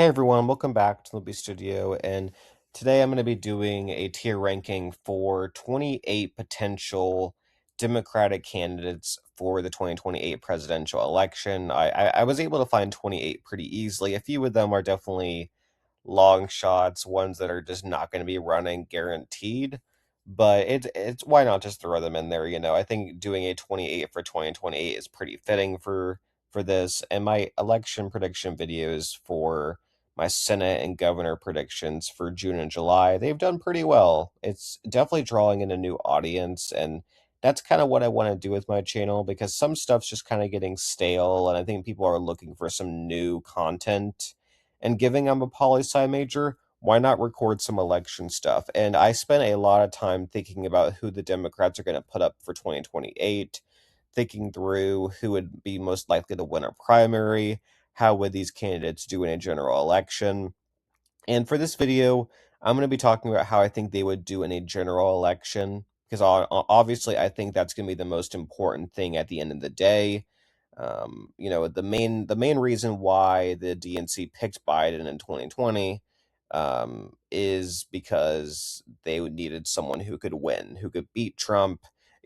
Hey everyone, welcome back to the Movie Studio. And today I'm going to be doing a tier ranking for 28 potential Democratic candidates for the 2028 presidential election. I was able to find 28 pretty easily. A few of them are definitely long shots, ones that are just not going to be running guaranteed. But it's why not just throw them in there? I think doing a 28 for 2028 is pretty fitting for this. And my election prediction videos for my Senate and governor predictions for June and July, they've done pretty well. It's definitely drawing in a new audience, and that's kind of what I want to do with my channel because some stuff's just kind of getting stale, and I think people are looking for some new content. And giving I'm a poli sci major, why not record some election stuff? And I spent a lot of time thinking about who the Democrats are going to put up for 2028, thinking through who would be most likely to win a primary, how would these candidates do in a general election. And for this video, I'm going to be talking about how I think they would do in a general election, because obviously I think that's going to be the most important thing at the end of the day. The main reason why the DNC picked Biden in 2020 is because they needed someone who could win, who could beat Trump,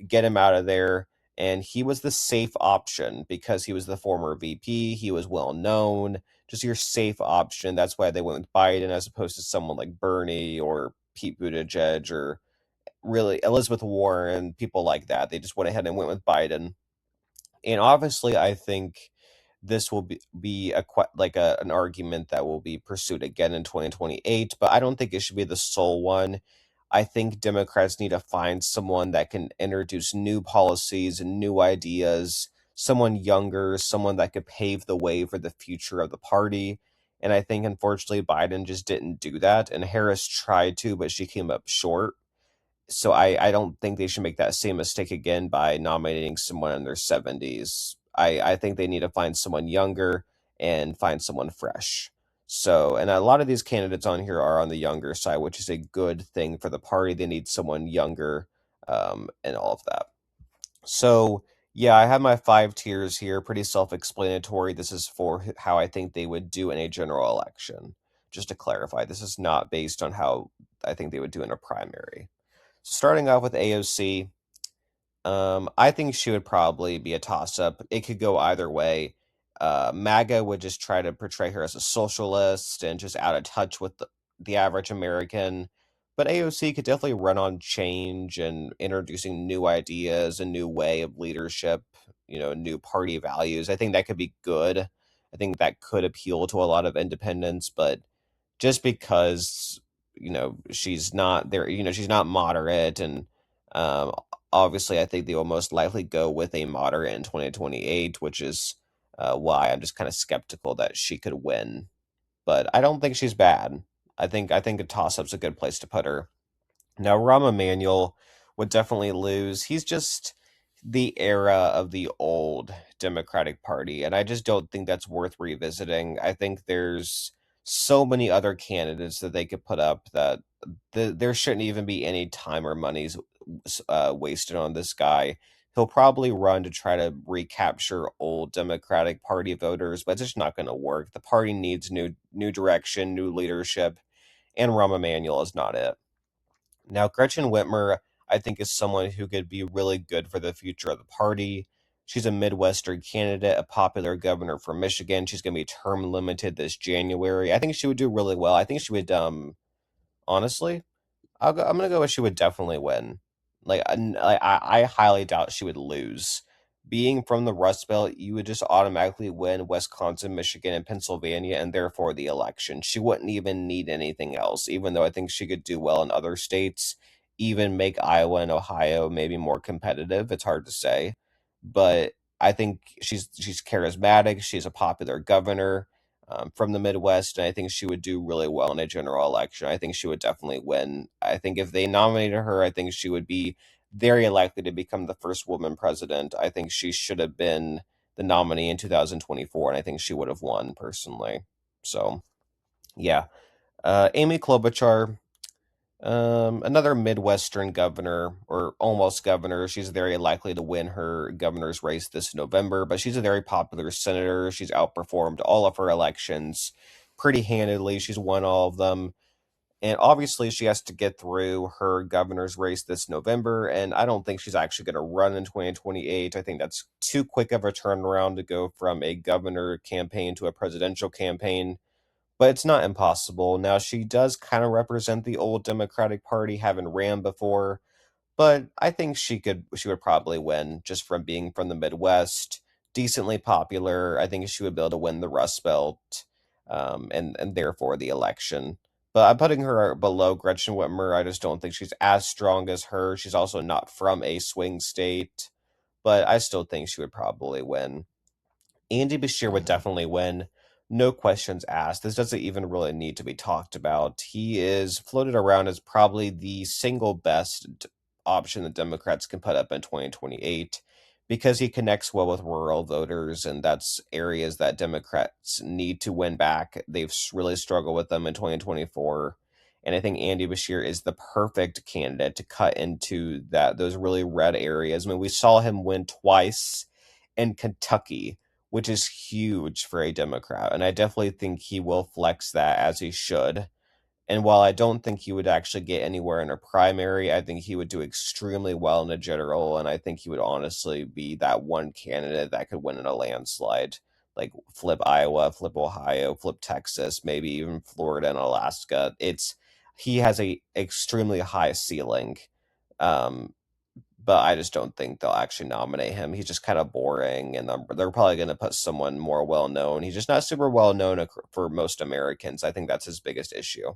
get him out of there. And he was the safe option because he was the former VP. He was well known, just your safe option. That's why they went with Biden as opposed to someone like Bernie or Pete Buttigieg or really Elizabeth Warren, people like that. They just went ahead and went with Biden. And obviously, I think this will be an argument that will be pursued again in 2028, but I don't think it should be the sole one. I think Democrats need to find someone that can introduce new policies and new ideas, someone younger, someone that could pave the way for the future of the party. And I think, unfortunately, Biden just didn't do that. And Harris tried to, but she came up short. So I don't think they should make that same mistake again by nominating someone in their 70s. I think they need to find someone younger and find someone fresh. So, and a lot of these candidates on here are on the younger side, which is a good thing for the party. They need someone younger, and all of that. So, yeah, I have my 5 tiers here, pretty self-explanatory. This is for how I think they would do in a general election. Just to clarify, this is not based on how I think they would do in a primary. Starting off with AOC, I think she would probably be a toss-up. It could go either way. MAGA would just try to portray her as a socialist and just out of touch with the average American. But AOC could definitely run on change and introducing new ideas, a new way of leadership, new party values. I think that could be good. I think that could appeal to a lot of independents, but just because she's not there, she's not moderate, and um obviously I think they will most likely go with a moderate in 2028, which is why I'm just kind of skeptical that she could win. But I don't think she's bad. I think a toss-up's a good place to put her. Now, Rahm Emanuel would definitely lose. He's just the era of the old Democratic Party, and I just don't think that's worth revisiting. I think there's so many other candidates that they could put up that there shouldn't even be any time or money's wasted on this guy. He'll probably run to try to recapture old Democratic Party voters, but it's just not going to work. The party needs new direction, new leadership, and Rahm Emanuel is not it. Now, Gretchen Whitmer, I think, is someone who could be really good for the future of the party. She's a Midwestern candidate, a popular governor from Michigan. She's going to be term limited this January. I think she would do really well. I think she would, honestly, I'm gonna go with she would definitely win. I highly doubt she would lose. Being from the Rust Belt, you would just automatically win Wisconsin, Michigan, and Pennsylvania, and therefore the election. She wouldn't even need anything else, even though I think she could do well in other states, even make Iowa and Ohio maybe more competitive. It's hard to say, but I think she's charismatic. She's a popular governor, from the Midwest, and I think she would do really well in a general election. I think she would definitely win. I think if they nominated her, I think she would be very likely to become the first woman president. I think she should have been the nominee in 2024, and I think she would have won personally. So, yeah. Amy Klobuchar, another Midwestern governor or almost governor. She's very likely to win her governor's race this November, but she's a very popular senator. She's outperformed all of her elections. pretty handedly. She's won all of them. And obviously, she has to get through her governor's race this November. And I don't think she's actually going to run in 2028. I think that's too quick of a turnaround to go from a governor campaign to a presidential campaign. But it's not impossible. Now, she does kind of represent the old Democratic Party, having ran before. But I think she would probably win just from being from the Midwest, decently popular. I think she would be able to win the Rust Belt, and therefore the election. But I'm putting her below Gretchen Whitmer. I just don't think she's as strong as her. She's also not from a swing state, but I still think she would probably win. Andy Bashir would definitely win. No questions asked. This doesn't even really need to be talked about. He is floated around as probably the single best option the Democrats can put up in 2028 because he connects well with rural voters, and that's areas that Democrats need to win back. They've really struggled with them in 2024. And I think Andy Bashir is the perfect candidate to cut into those really red areas. I mean, we saw him win twice in Kentucky, which is huge for a Democrat. And I definitely think he will flex that as he should. And while I don't think he would actually get anywhere in a primary, I think he would do extremely well in a general. And I think he would honestly be that one candidate that could win in a landslide. Like flip Iowa, flip Ohio, flip Texas, maybe even Florida and Alaska. He has a extremely high ceiling. Um, but I just don't think they'll actually nominate him. He's just kind of boring, and they're probably going to put someone more well known. He's just not super well known for most Americans. I think that's his biggest issue.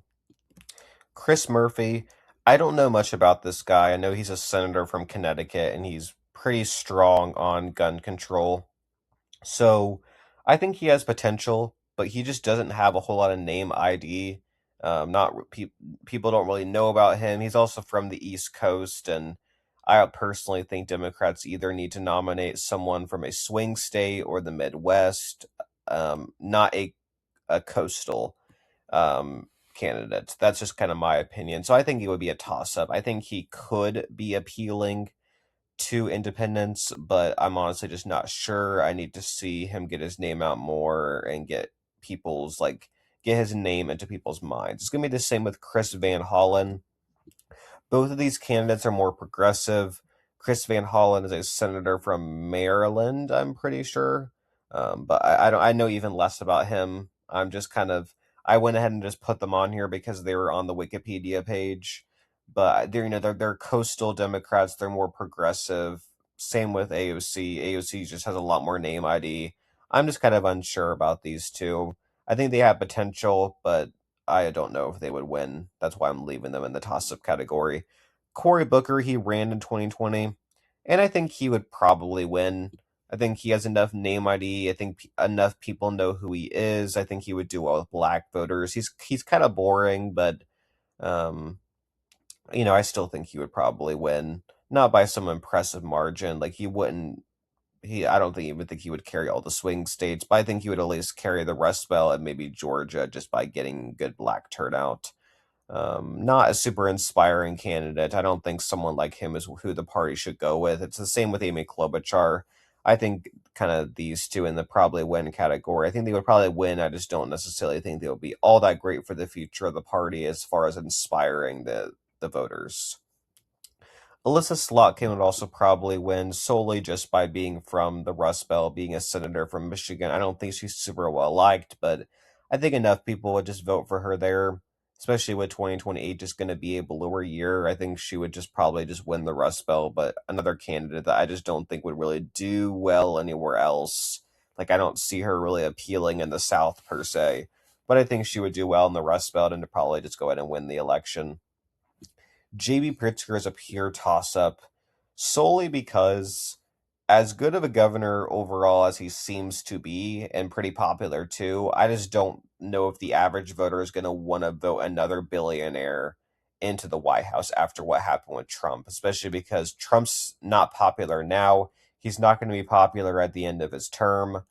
Chris Murphy, I don't know much about this guy. I know he's a senator from Connecticut, and he's pretty strong on gun control. So I think he has potential, but he just doesn't have a whole lot of name ID. Not people don't really know about him. He's also from the East Coast, and I personally think Democrats either need to nominate someone from a swing state or the Midwest, not a coastal candidate. That's just kind of my opinion. So I think it would be a toss up. I think he could be appealing to independents, but I'm honestly just not sure. I need to see him get his name out more and get his name into people's minds. It's gonna be the same with Chris Van Hollen. Both of these candidates are more progressive. Chris Van Hollen is a senator from Maryland, I'm pretty sure. But I don't. I know even less about him. I went ahead and just put them on here because they were on the Wikipedia page. But they're coastal Democrats. They're more progressive. Same with AOC. AOC just has a lot more name ID. I'm just kind of unsure about these two. I think they have potential, but I don't know if they would win. That's why I'm leaving them in the toss-up category. Cory Booker, he ran in 2020, and I think he would probably win. I think he has enough name ID. I think enough people know who he is. I think he would do well with black voters. He's kind of boring, but um, I still think he would probably win. Not by some impressive margin. Like he wouldn't. I don't even think he would carry all the swing states, but I think he would at least carry the Rust Belt and maybe Georgia just by getting good black turnout. Not a super inspiring candidate. I don't think someone like him is who the party should go with. It's the same with Amy Klobuchar. I think kind of these two in the probably win category. I think they would probably win. I just don't necessarily think they will be all that great for the future of the party as far as inspiring the voters. Alyssa Slotkin would also probably win solely just by being from the Rust Belt, being a senator from Michigan. I don't think she's super well liked, but I think enough people would just vote for her there, especially with 2028 just going to be a bluer year. I think she would just probably just win the Rust Belt, but another candidate that I just don't think would really do well anywhere else. Like, I don't see her really appealing in the South per se, but I think she would do well in the Rust Belt and to probably just go ahead and win the election. JB Pritzker is a pure toss up solely because, as good of a governor overall as he seems to be, and pretty popular too, I just don't know if the average voter is going to want to vote another billionaire into the White House after what happened with Trump, especially because Trump's not popular now. He's not going to be popular at the end of his term.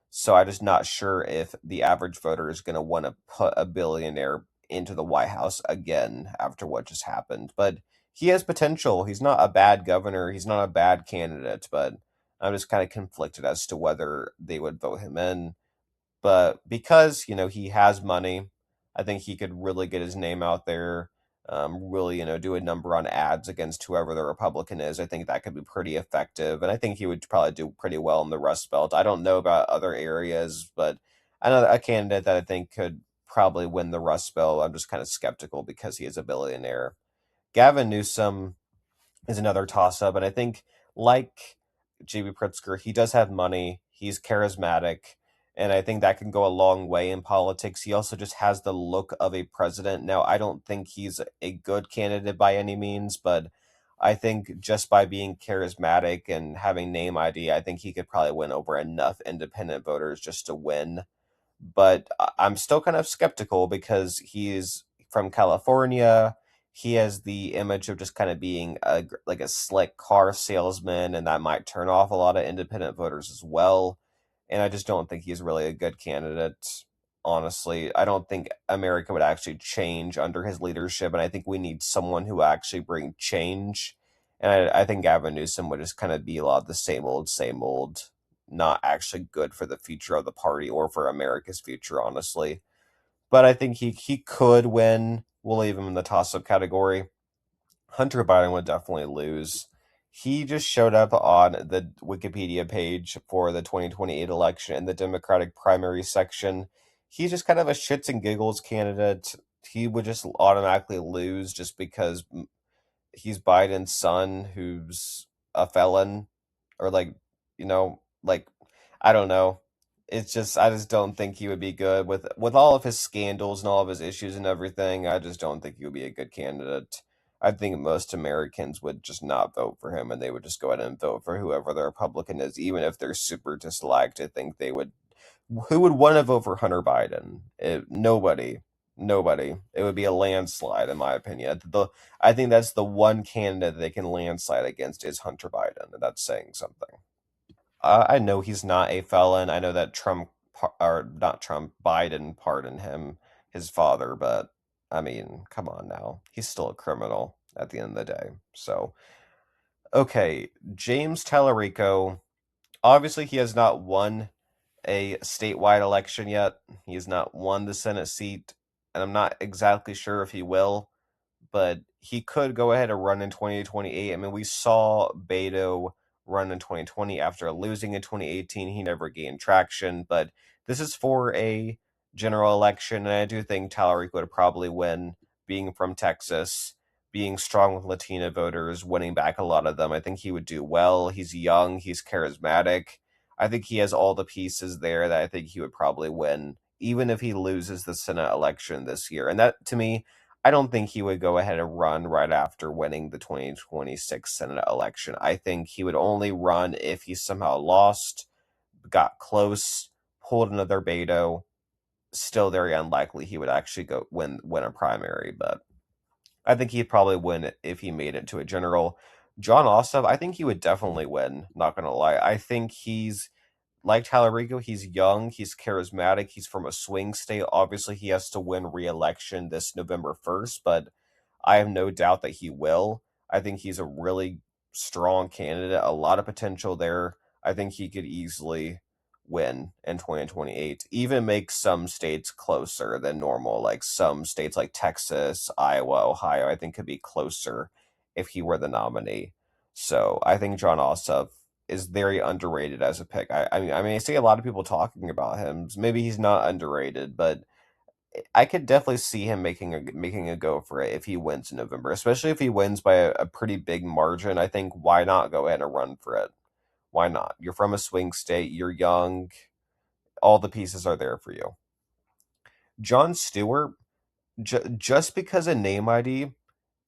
So I'm just not sure if the average voter is going to want to put a billionaire into the White House again after what just happened. But he has potential. He's not a bad governor. He's not a bad candidate. But I'm just kind of conflicted as to whether they would vote him in. But because, he has money, I think he could really get his name out there, really, do a number on ads against whoever the Republican is. I think that could be pretty effective. And I think he would probably do pretty well in the Rust Belt. I don't know about other areas, but I know a candidate that I think could probably win the Rust Belt. I'm just kind of skeptical because he is a billionaire. Gavin Newsom is another toss up. And I think, like JB Pritzker, he does have money, he's charismatic, and I think that can go a long way in politics. He also just has the look of a president. Now, I don't think he's a good candidate by any means, but I think just by being charismatic and having name ID, I think he could probably win over enough independent voters just to win. But I'm still kind of skeptical because he's from California. He has the image of just kind of being like a slick car salesman, and that might turn off a lot of independent voters as well. And I just don't think he's really a good candidate. Honestly, I don't think America would actually change under his leadership, and I think we need someone who actually bring change. And I think Gavin Newsom would just kind of be a lot of the same old, not actually good for the future of the party or for America's future, honestly. But I think he could win. We'll leave him in the toss up category. Hunter Biden would definitely lose. He just showed up on the Wikipedia page for the 2028 election in the Democratic primary section. He's just kind of a shits and giggles candidate. He would just automatically lose just because he's Biden's son who's a felon, or like, like, I don't know. It's just, I just don't think he would be good with all of his scandals and all of his issues and everything. I just don't think he would be a good candidate. I think most Americans would just not vote for him, and they would just go ahead and vote for whoever the Republican is, even if they're super disliked. I think they would. Who would want to vote for Hunter Biden? Nobody. Nobody. It would be a landslide, in my opinion. I think that's the one candidate they can landslide against is Hunter Biden, and that's saying something. I know he's not a felon. I know that or not Trump, Biden pardoned him, his father, but I mean, come on now. He's still a criminal at the end of the day. So, okay, James Tallarico. Obviously, he has not won a statewide election yet. He has not won the Senate seat, and I'm not exactly sure if he will, but he could go ahead and run in 2028. I mean, we saw Beto run in 2020 after losing in 2018. He never gained traction, but this is for a general election, and I do think Tallarico would probably win, being from Texas, being strong with Latina voters, winning back a lot of them. I think he would do well. He's young, he's charismatic. I think he has all the pieces there that I think he would probably win, even if he loses the Senate election this year. And that, to me, I don't think he would go ahead and run right after winning the 2026 Senate election. I think he would only run if he somehow lost, got close, pulled another Beto. Still very unlikely he would actually go win a primary, but I think he'd probably win it if he made it to a general. John Ossoff, I think he would definitely win, not gonna lie. I think he's like Tallarico, he's young, he's charismatic, he's from a swing state. Obviously, he has to win re-election this November 1st, but I have no doubt that he will. I think he's a really strong candidate, a lot of potential there. I think he could easily win in 2028, even make some states closer than normal. Like some states like Texas, Iowa, Ohio, I think could be closer if he were the nominee. So I think John Ossoff is very underrated as a pick. I mean, I see a lot of people talking about him. Maybe he's not underrated, but I could definitely see him making a go for it if he wins in November, especially if he wins by a pretty big margin. I think why not go ahead and run for it? Why not? You're from a swing state, you're young, all the pieces are there for you. John Stewart, just because of name ID,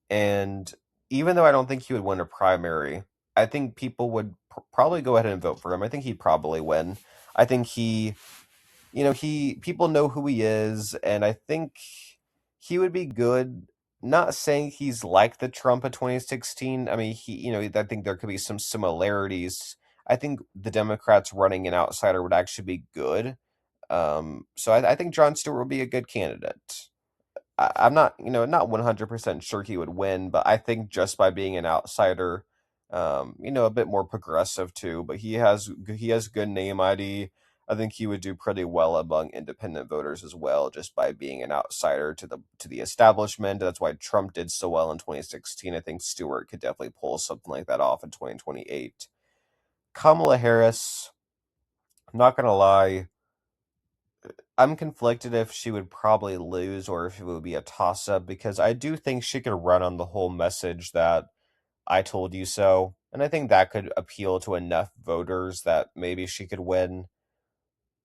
and even though I don't think he would win a primary, I think people would probably go ahead and vote for him. I think he'd probably win. I think he people know who he is, and I think he would be good. Not saying he's like the Trump of 2016. I mean, I think there could be some similarities. I think the Democrats running an outsider would actually be good. So I think Jon Stewart would be a good candidate. I'm not, not 100% sure he would win, but I think just by being an outsider, a bit more progressive too. But he has good name ID. I think he would do pretty well among independent voters as well, just by being an outsider to the establishment. That's why Trump did so well in 2016. I think Stewart could definitely pull something like that off in 2028. Kamala Harris, not gonna lie, I'm conflicted if she would probably lose or if it would be a toss up because I do think she could run on the whole message that I told you so. And I think that could appeal to enough voters that maybe she could win.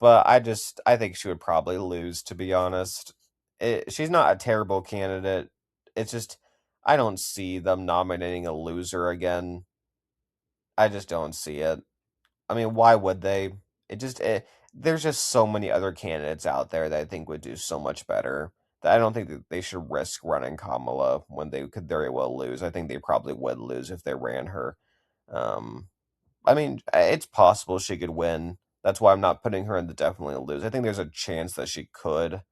But I think she would probably lose, to be honest. She's not a terrible candidate. It's just, I don't see them nominating a loser again. I just don't see it. I mean, why would they? There's just so many other candidates out there that I think would do so much better. That I don't think that they should risk running Kamala when they could very well lose. I think they probably would lose if they ran her. Um, I mean, it's possible she could win. That's why I'm not putting her in the definitely lose. I think there's a chance that she could,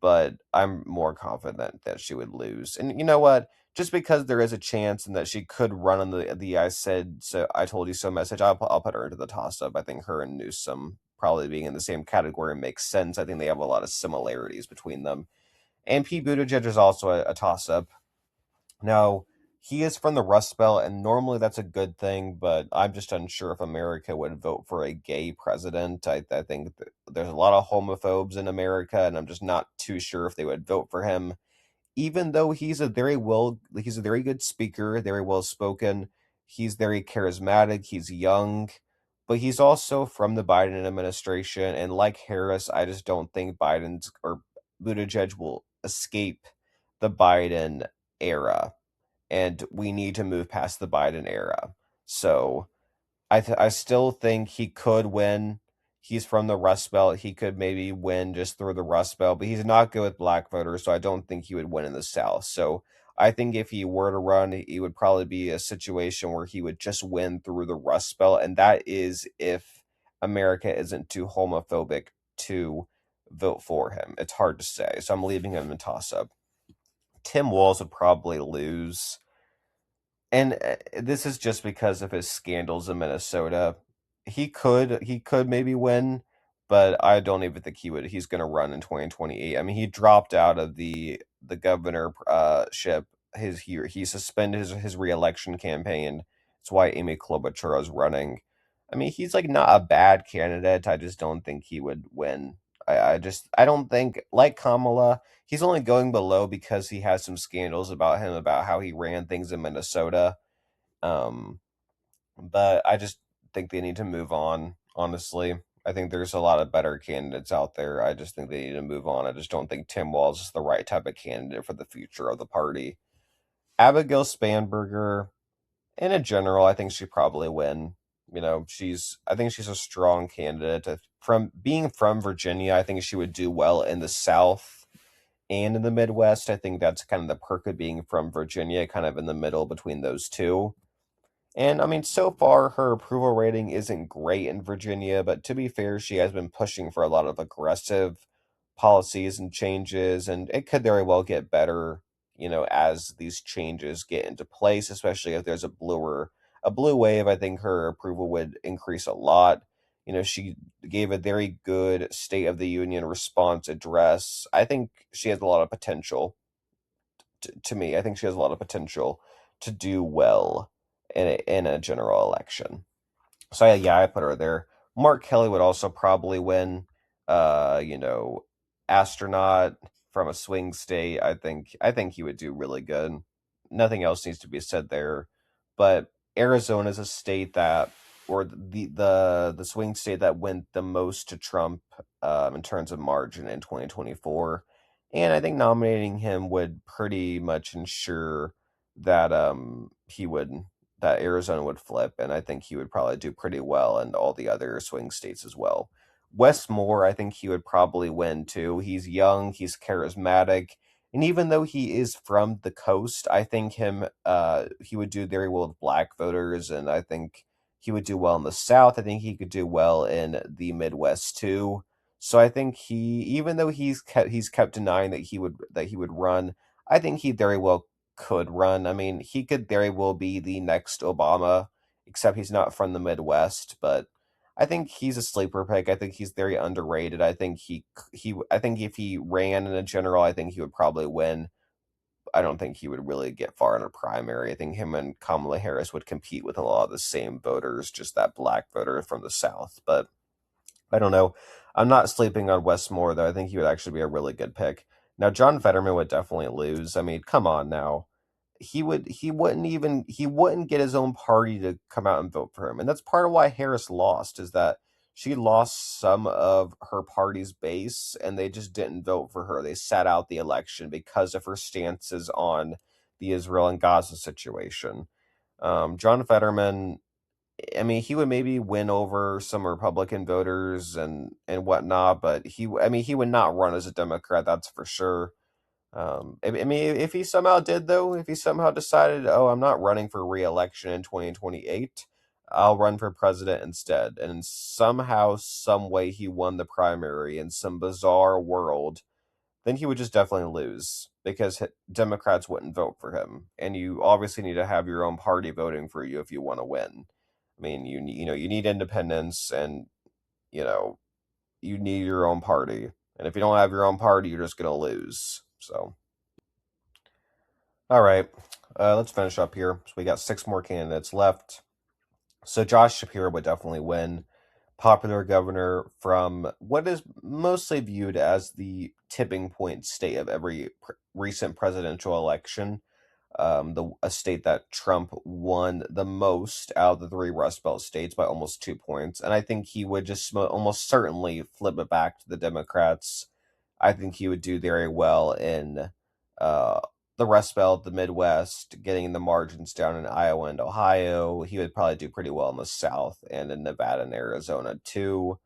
but I'm more confident that she would lose. And you know what? Just because there is a chance and that she could run on the I said so I told you so message, I'll put her into the toss up. I think her and Newsom probably being in the same category makes sense. I think they have a lot of similarities between them. And Pete Buttigieg is also a toss up. Now, he is from the Rust Belt, and normally that's a good thing, but I'm just unsure if America would vote for a gay president. I think there's a lot of homophobes in America, and I'm just not too sure if they would vote for him. Even though he's a very good speaker, very well spoken, he's very charismatic, he's young, but he's also from the Biden administration, and like Harris, I just don't think Biden's or Buttigieg will escape the Biden era, and we need to move past the Biden era. So I still think he could win. He's from the Rust Belt. He could maybe win just through the Rust Belt, but he's not good with black voters, so I don't think he would win in the South. So I think if he were to run, it would probably be a situation where he would just win through the Rust Belt, and that is if America isn't too homophobic to vote for him. It's hard to say, so I'm leaving him in toss up. Tim Walz would probably lose, and this is just because of his scandals in Minnesota. He could maybe win, but I don't even think he's going to run in 2028. I mean, he dropped out of the governor ship. He suspended his reelection campaign. That's why Amy Klobuchar is running. I mean, he's like not a bad candidate. I just don't think he would win. I don't think, like Kamala, he's only going below because he has some scandals about him about how he ran things in Minnesota. Um, but I just think they need to move on, honestly. I think there's a lot of better candidates out there. I just think they need to move on. I just don't think Tim Walz is the right type of candidate for the future of the party. Abigail Spanberger, in a general, I think she probably win. I think she's a strong candidate. From being from Virginia, I think she would do well in the South and in the Midwest. I think that's kind of the perk of being from Virginia, kind of in the middle between those two. And I mean, so far her approval rating isn't great in Virginia, but to be fair, she has been pushing for a lot of aggressive policies and changes, and it could very well get better, as these changes get into place, especially if there's a blue wave. I think her approval would increase a lot. She gave a very good State of the Union response address. I think she has a lot of potential to me. I think she has a lot of potential to do well in a general election. So yeah, I put her there. Mark Kelly would also probably win. Uh, you know, Astronaut from a swing state. I think he would do really good. Nothing else needs to be said there. But Arizona is a state that, or the swing state that went the most to Trump in terms of margin in 2024. And I think nominating him would pretty much ensure that that Arizona would flip, and I think he would probably do pretty well in all the other swing states as well. Wes Moore, I think he would probably win too. He's young, he's charismatic, and even though he is from the coast, I think he would do very well with black voters, and I think he would do well in the South. I think he could do well in the Midwest too. So I think even though he's kept denying that he would run, I think he very well could run. I mean, he could very well be the next Obama, except he's not from the Midwest. But I think he's a sleeper pick. I think he's very underrated. I think if he ran in a general, I think he would probably win. I don't think he would really get far in a primary. I think him and Kamala Harris would compete with a lot of the same voters, just that black voter from the South. But I don't know. I'm not sleeping on Westmore, though. I think he would actually be a really good pick. Now, John Fetterman would definitely lose. I mean, come on now. He wouldn't get his own party to come out and vote for him. And that's part of why Harris lost, is that she lost some of her party's base and they just didn't vote for her. They sat out the election because of her stances on the Israel and Gaza situation. John Fetterman, I mean, he would maybe win over some Republican voters and whatnot, but I mean, he would not run as a Democrat, that's for sure. I mean, if he somehow did, though, if he somehow decided, oh, I'm not running for re-election in 2028, I'll run for president instead, and somehow, some way, he won the primary in some bizarre world, then he would just definitely lose because Democrats wouldn't vote for him, and you obviously need to have your own party voting for you if you want to win. I mean, you need independence, and you know you need your own party, and if you don't have your own party, you're just gonna lose. So, all right, let's finish up here. So we got six more candidates left. So Josh Shapiro would definitely win. Popular governor from what is mostly viewed as the tipping point state of every recent presidential election. A state that Trump won the most out of the three Rust Belt states by almost 2 points, and I think he would just almost certainly flip it back to the Democrats. I think he would do very well in uh, the Rust Belt, the Midwest, getting the margins down in Iowa and Ohio. He would probably do pretty well in the South and in Nevada and Arizona too.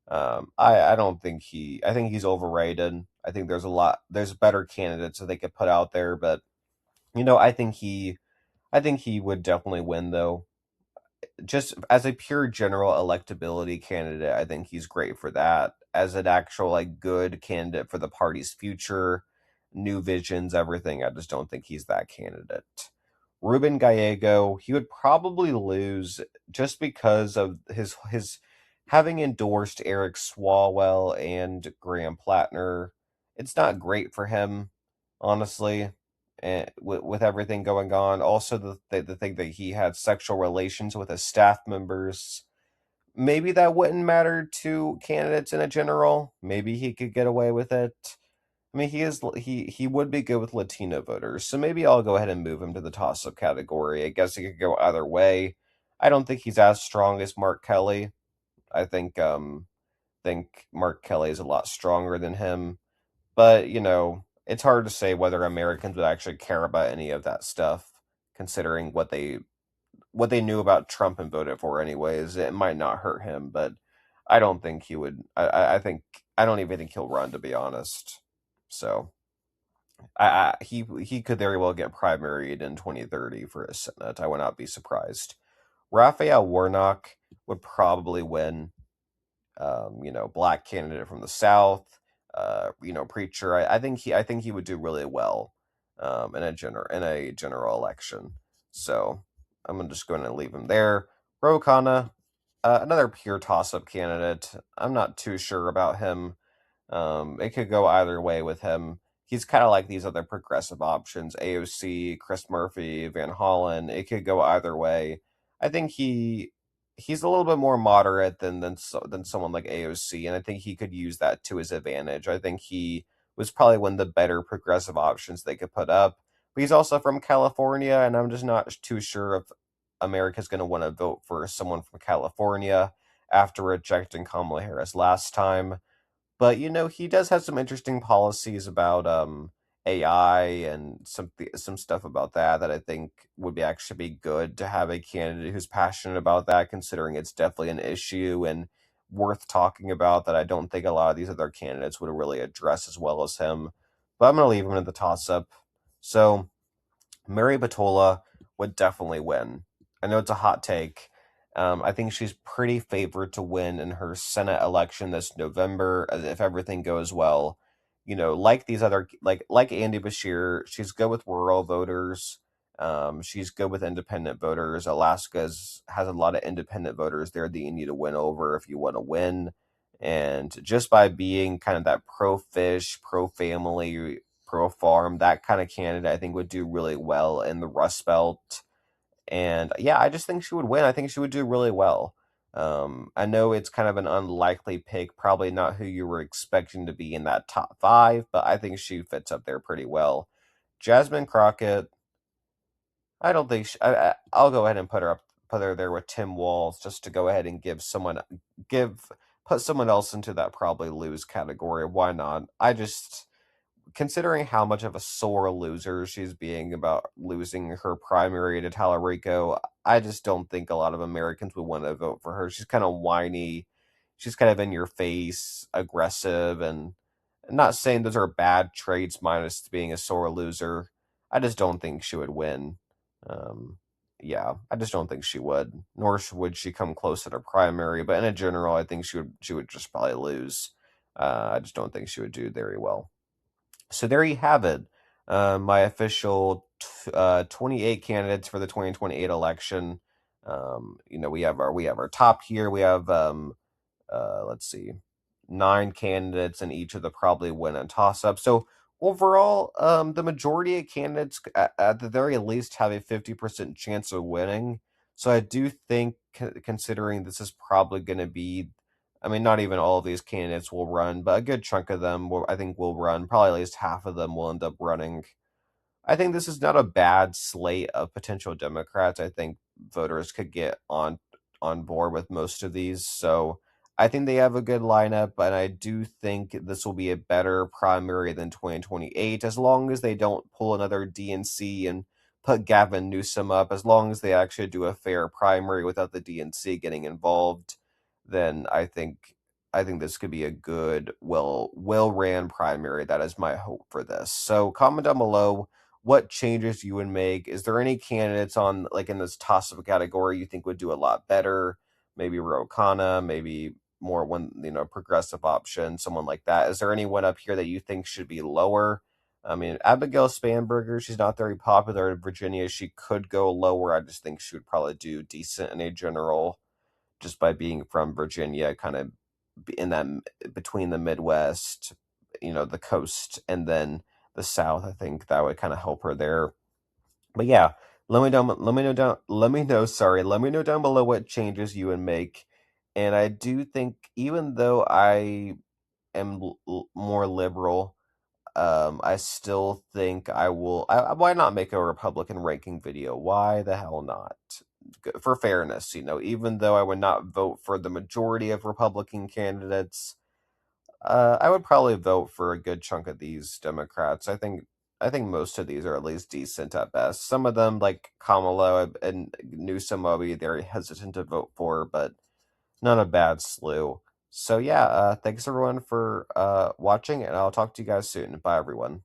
I don't think I think he's overrated. I think there's better candidates that they could put out there, but I think he would definitely win though. Just as a pure general electability candidate, I think he's great for that. As an actual like good candidate for the party's future, new visions, everything, I just don't think he's that candidate. Ruben Gallego, he would probably lose just because of his having endorsed Eric Swalwell and Graham Plattner. It's not great for him, honestly, and with everything going on. Also, the thing that he had sexual relations with his staff members. Maybe that wouldn't matter to candidates in a general. Maybe he could get away with it. I mean, he would be good with Latino voters, so maybe I'll go ahead and move him to the toss-up category. I guess he could go either way. I don't think he's as strong as Mark Kelly. I think Mark Kelly is a lot stronger than him, but it's hard to say whether Americans would actually care about any of that stuff, considering what they knew about Trump and voted for anyways. It might not hurt him, but I don't think he would. I don't even think he'll run, to be honest. So he could very well get primaried in 2030 for a Senate. I would not be surprised. Raphael Warnock would probably win. Black candidate from the South. Preacher. I think he would do really well in a general election. So I'm just going to leave him there. Ro Khanna, another pure toss-up candidate. I'm not too sure about him. It could go either way with him. He's kind of like these other progressive options: AOC, Chris Murphy, Van Hollen. It could go either way. I think he's a little bit more moderate than someone like AOC, and I think he could use that to his advantage. I think he was probably one of the better progressive options they could put up. But he's also from California, and I'm just not too sure if America's going to want to vote for someone from California after rejecting Kamala Harris last time. But he does have some interesting policies about AI and some stuff about that I think would be actually be good to have a candidate who's passionate about that, considering it's definitely an issue and worth talking about that I don't think a lot of these other candidates would really address as well as him. But I'm gonna leave him in the toss up. So Mary Batola would definitely win. I know it's a hot take. I think she's pretty favored to win in her Senate election this November, as if everything goes well. Like these other like Andy Bashir, she's good with rural voters. She's good with independent voters. Has a lot of independent voters there that you need to win over if you want to win. And just by being kind of that pro fish, pro family, pro farm, that kind of candidate, I think would do really well in the Rust Belt. And yeah, I just think she would win. I think she would do really well. I know it's kind of an unlikely pick, probably not who you were expecting to be in that top five, but I think she fits up there pretty well. Jasmine Crockett, I don't think I'll go ahead and put her there with Tim Walz, just to go ahead and give put someone else into that probably lose category. Why not? I just considering how much of a sore loser she's being about losing her primary to Tallarico, I just don't think a lot of Americans would want to vote for her. She's kind of whiny. She's kind of in your face, aggressive, and I'm not saying those are bad traits minus being a sore loser. I just don't think she would win. Um, yeah, I just don't think she would. Nor would she come close at her primary. But in a general, I think she would just probably lose. I just don't think she would do very well. So there you have it. My official 28 candidates for the 2028 election. We have our top here. We have let's see, 9 candidates, and each of the probably win a toss up. So overall, the majority of candidates, at the very least, have a 50% chance of winning. So I do think, considering this is probably going to be, I mean, not even all of these candidates will run, but a good chunk of them I think will run. Probably at least half of them will end up running. I think this is not a bad slate of potential Democrats. I think voters could get on board with most of these. So I think they have a good lineup, and I do think this will be a better primary than 2028, as long as they don't pull another DNC and put Gavin Newsom up. As long as they actually do a fair primary without the DNC getting involved, then I think this could be a good, well ran primary. That is my hope for this. So comment down below what changes you would make. Is there any candidates on, like, in this toss-up category you think would do a lot better? Maybe Ro Khanna, maybe more progressive option, someone like that. Is there anyone up here that you think should be lower? I mean, Abigail Spanberger, she's not very popular in Virginia. She could go lower. I just think she would probably do decent in a general, just by being from Virginia, kind of in that between the Midwest, the coast, and then the South. I think that would kind of help her there. But yeah, let me know down below what changes you would make. And I do think, even though I am more liberal, I still think why not make a Republican ranking video? Why the hell not? For fairness, even though I would not vote for the majority of Republican candidates, I would probably vote for a good chunk of these Democrats. I think most of these are at least decent at best. Some of them, like Kamala and Newsom, I'll be very hesitant to vote for, but not a bad slew. So yeah, thanks everyone for watching, and I'll talk to you guys soon. Bye, everyone.